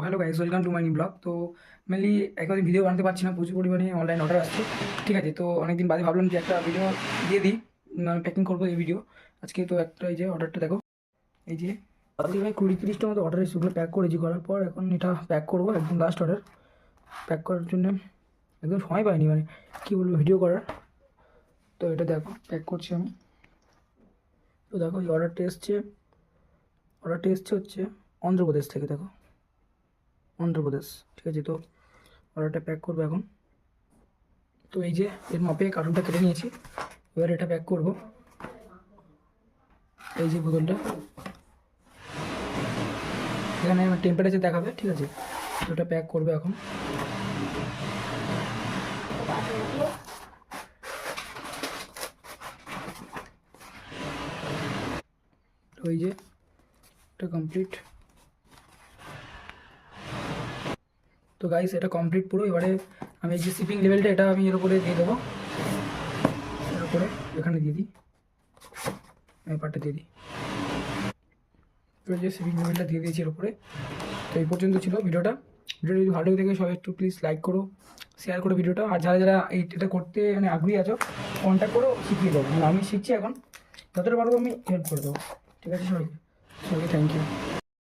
Hello guys, welcome to my new blog. তো mainly একদিন video বানাতে পারছি না, প্রচুর পরিমাণে অনলাইন অর্ডার আসছে। ঠিক আছে, তো অনেকদিন বাদে ভাবলাম যে একটা ভিডিও দিয়ে দিই, মানে প্যাকিং করবো এই ভিডিও আজকে। তো একটা এই যে অর্ডারটা দেখো, এই যে আজকে ভাই 20-30টা মতো অর্ডার এসে, প্যাক করেছি। করার পর এখন এটা প্যাক করবো, একদম লাস্ট অর্ডার। প্যাক করার জন্য একদম সময় পাইনি, মানে কী বলবো ভিডিও করার। তো এটা দেখো প্যাক করছি আমি। তো দেখো এই অর্ডারটা এসছে হচ্ছে অন্ধ্রপ্রদেশ থেকে। দেখো অন্ধ্রপ্রদেশ, ঠিক আছে। তো অর্ডারটা প্যাক করবো এখন। তো এই যে এর মাপে কার্টুনটা কেটে নিয়েছি, এবার এটা প্যাক করব। এই যে বোতলটা, এখানে আমার টেম্পারেচার দেখাবে, ঠিক আছে। তো এটা প্যাক করবে এখন। তো এই যে এটা কমপ্লিট। তো গাইস এটা কমপ্লিট পুরো। এবারে আমি এই যে শিপিং লেভেলটা, এটা আমি এর উপরে দিয়ে দেবো, এর উপরে এখানে দিয়ে দিই, আমি পার্টটা দিয়ে দিই। তো এই যে শিপিং লেভেলটা দিয়ে দিয়েছি এর উপরে। তো এই পর্যন্ত ছিল ভিডিওটা। ভিডিওটা যদি ভালো লাগে সবাই একটু প্লিজ লাইক করো, শেয়ার করো ভিডিওটা। আর যারা যারা এটা করতে মানে আগ্রহী আছো, কন্ট্যাক্ট করো, শিখিয়ে দেবো। মানে আমি শিখছি এখন, যতটা পারবো আমি হেল্প করে দেবো। ঠিক আছে, সবাইকে থ্যাংক ইউ।